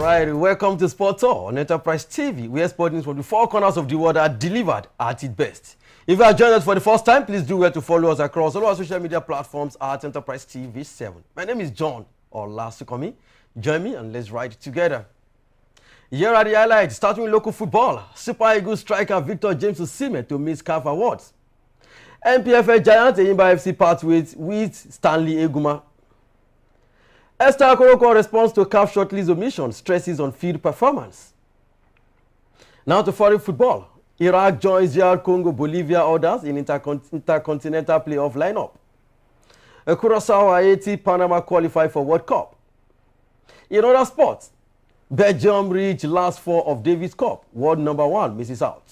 right, welcome to Sport Tour on Enterprise TV, where sport news from the four corners of the world are delivered at its best. If you are joining us for the first time, please do well to follow us across all our social media platforms at Enterprise TV 7. My name is John Alnassr. Join me and let's ride together. Here are the highlights, starting with local football. Super Eagles striker Victor James Osimhen to miss CAF Awards. NPFL giant Enyimba FC part with Stanley Eguma. Esther Okoroko responds to CAF shortlist omission, stresses on field performance. Now to foreign football. Iraq joins DR Congo, Bolivia others in intercontinental playoff lineup. Curaçao Haiti, Panama qualify for World Cup. In other sports, Belgium reached last four of Davis Cup. World number 1 misses out.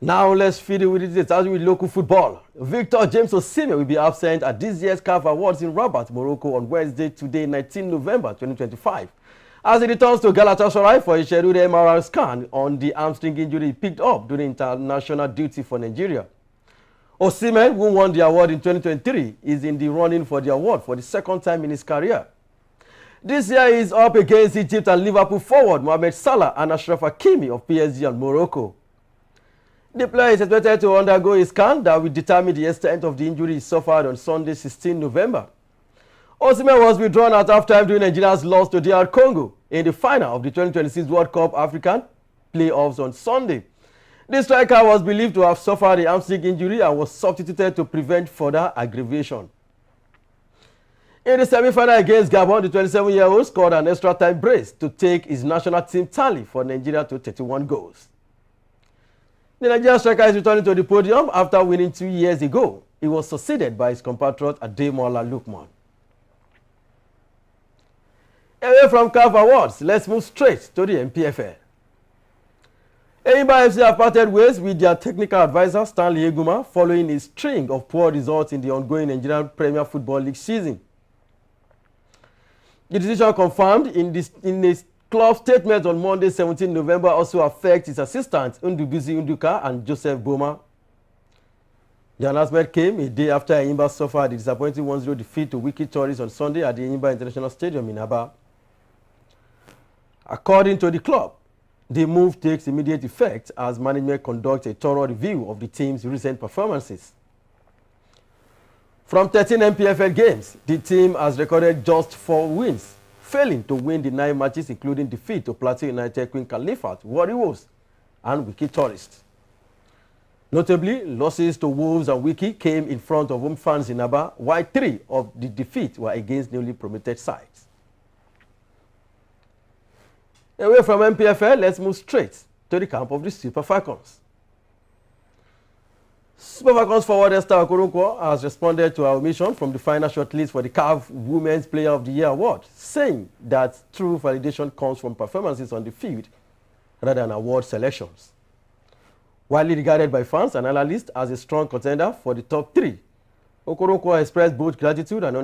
Now let's feed it with it. Starting with local football. Victor James Osimhen will be absent at this year's CAF Awards in Rabat, Morocco on Wednesday, today, 19 November 2025. As he returns to Galatasaray for a scheduled MRI scan on the hamstring injury he picked up during international duty for Nigeria. Osimhen, who won the award in 2023, is in the running for the award for the second time in his career. This year he is up against Egypt and Liverpool forward Mohamed Salah and Achraf Hakimi of PSG and Morocco. The player is expected to undergo a scan that will determine the extent of the injury he suffered on Sunday, 16 November. Osimhen was withdrawn at halftime during Nigeria's loss to DR Congo in the final of the 2026 World Cup African playoffs on Sunday. The striker was believed to have suffered a hamstring injury and was substituted to prevent further aggravation. In the semi-final against Gabon, the 27-year-old scored an extra-time brace to take his national team tally for Nigeria to 31 goals. The Nigerian striker is returning to the podium after winning 2 years ago. He was succeeded by his compatriot Ademola Lookman. Away from CAF Awards, let's move straight to the NPFL. Enyimba FC have parted ways with their technical advisor Stanley Eguma following a string of poor results in the ongoing Nigerian Premier Football League season. The decision confirmed in a club statement on Monday, 17 November, also affects his assistants Ndubuisi Nduka and Joseph Boma. The announcement came a day after Enyimba suffered a disappointing 1-0 defeat to Wiki Tourists on Sunday at the Enyimba International Stadium in Aba. According to the club, the move takes immediate effect as management conducts a thorough review of the team's recent performances. From 13 NPFL games, the team has recorded just 4 wins, failing to win the 9 matches, including defeat to Plateau United, Queen Khalifat, Warriors, and Wiki Tourists. Notably, losses to Wolves and Wiki came in front of home fans in Aba, while 3 of the defeats were against newly promoted sides. Away from NPFL, let's move straight to the camp of the Super Falcons. Super Falcons forward Esther Okoroko has responded to our omission from the final shortlist for the CAF Women's Player of the Year award, saying that true validation comes from performances on the field rather than award selections. Widely regarded by fans and analysts as a strong contender for the top 3, Okoroko expressed both gratitude and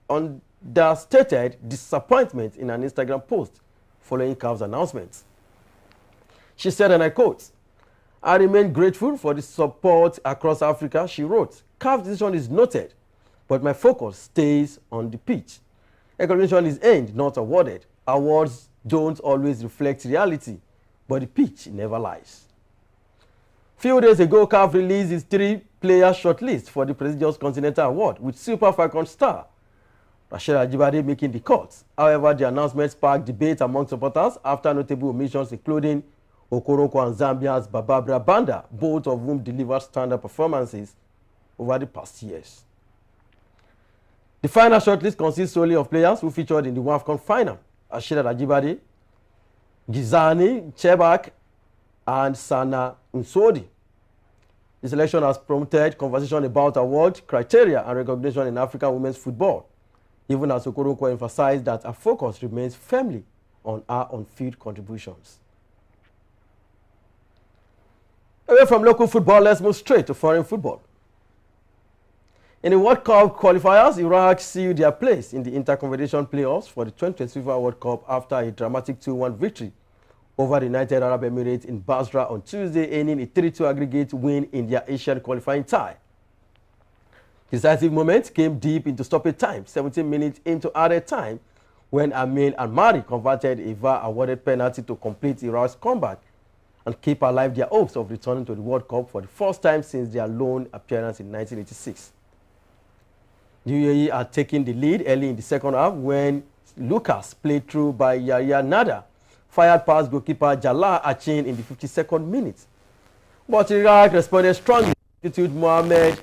understated disappointment in an Instagram post following CAF's announcement. She said, and I quote, "I remain grateful for the support across Africa," she wrote. "CAF's decision is noted, but my focus stays on the pitch. Recognition is earned, not awarded. Awards don't always reflect reality, but the pitch never lies." Few days ago, CAF released its 3-player shortlist for the prestigious Continental Award, with Super Falcons star Rashid Ajibade making the cut. However, the announcement sparked debate among supporters after notable omissions, including Okoroko and Zambia's Bababra Banda, both of whom delivered standard performances over the past years. The final shortlist consists solely of players who featured in the WAFCON final: Ashira Ajibade, Gizani Chebak, and Sana Nsodi. The selection has prompted conversation about award criteria and recognition in African women's football, even as Okoroko emphasized that her focus remains firmly on her on-field contributions. Away from local football, let's move straight to foreign football. In the World Cup qualifiers, Iraq sealed their place in the interconfederation playoffs for the 2025 World Cup after a dramatic 2-1 victory over the United Arab Emirates in Basra on Tuesday, earning a 3-2 aggregate win in their Asian qualifying tie. The decisive moment came deep into stoppage time, 17 minutes into added time, when Amidst and Mari converted a VAR-awarded penalty to complete Iraq's comeback and keep alive their hopes of returning to the World Cup for the first time since their lone appearance in 1986. The UAE are taking the lead early in the second half when Lucas, played through by Yahya Nada, fired past goalkeeper Jalal Achin in the 52nd minute. But Iraq responded strongly to Mohamed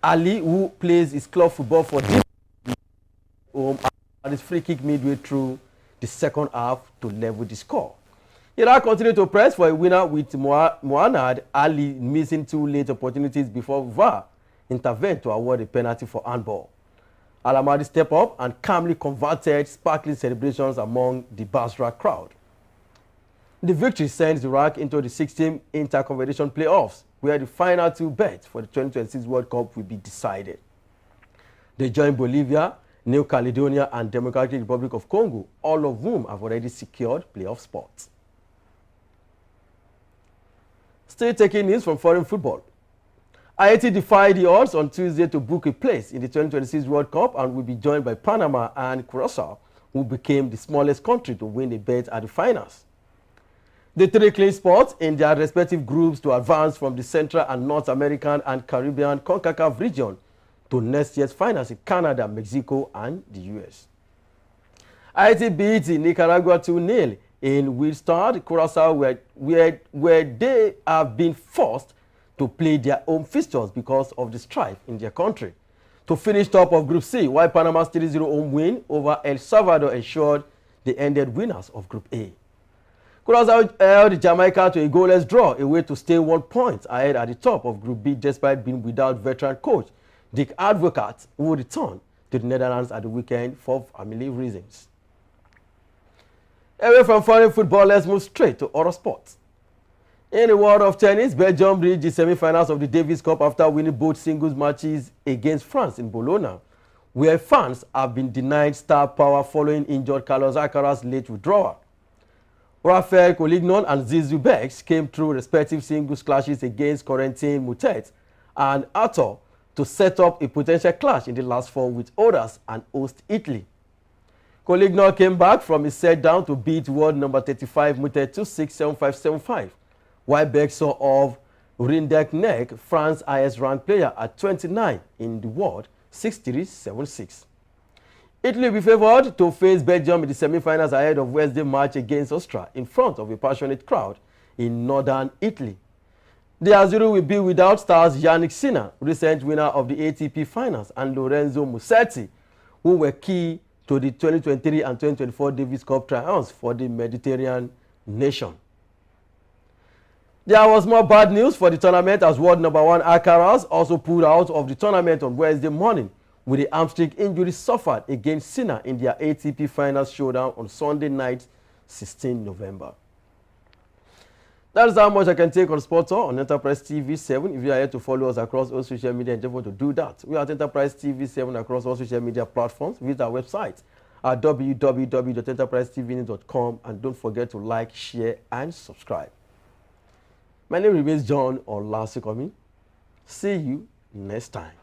Ali, who plays his club football for home, and his free kick midway through the second half to level the score. Iraq continued to press for a winner with Mohamed Ali missing 2 late opportunities before VAR intervened to award a penalty for handball. Alnassr stepped up and calmly converted, sparkling celebrations among the Basra crowd. The victory sends Iraq into the 16th Interconfederation playoffs, where the final 2 bets for the 2026 World Cup will be decided. They join Bolivia, New Caledonia, and Democratic Republic of Congo, all of whom have already secured playoff spots. Still taking news from foreign football. Haiti defied the odds on Tuesday to book a place in the 2026 World Cup and will be joined by Panama and Curaçao, who became the smallest country to win a bet at the finals. The 3 claimed spots in their respective groups to advance from the Central and North American and Caribbean CONCACAF region to next year's finals in Canada, Mexico, and the US. Haiti beat Nicaragua 2-0 in Wilstad, Curaçao, where they have been forced to play their home fixtures because of the strife in their country. To finish top of Group C, while Panama's 3-0 home win over El Salvador ensured they ended winners of Group A. Curaçao held Jamaica to a goalless draw, a way to stay 1 point ahead at the top of Group B despite being without veteran coach Dick Advocaat, who returned to the Netherlands at the weekend for family reasons. Away from foreign football, let's move straight to other sports. In the world of tennis, Belgium reached the semi-finals of the Davis Cup after winning both singles matches against France in Bologna, where fans have been denied star power following injured Carlos Alcaraz's late withdrawal. Raphael Collignon and Zizou Bex came through respective singles clashes against Corentin Moutet and Arthur to set up a potential clash in the last 4 with others and host Italy. Collignon came back from a set down to beat world number 35 Moutet 2-6, 7-5, 7-5, while Bex saw off Rinderknecht, France's highest-ranked player at 29 in the world, 6-3, 7-6. Italy will be favored to face Belgium in the semi-finals ahead of Wednesday's match against Austria in front of a passionate crowd in northern Italy. The Azzurri will be without stars Yannick Sinner, recent winner of the ATP Finals, and Lorenzo Musetti, who were key to the 2023 and 2024 Davis Cup triumphs for the Mediterranean nation. There was more bad news for the tournament as world number 1 Alcaraz also pulled out of the tournament on Wednesday morning with the hamstring injury suffered against Sinner in their ATP Finals showdown on Sunday night, 16 November. That is how much I can take on Sport on Enterprise TV 7. If you are here to follow us across all social media and just want to do that, we are at Enterprise TV 7 across all social media platforms. Visit our website at www.enterprisetv.com and don't forget to like, share, and subscribe. My name remains John Alnassr. See you next time.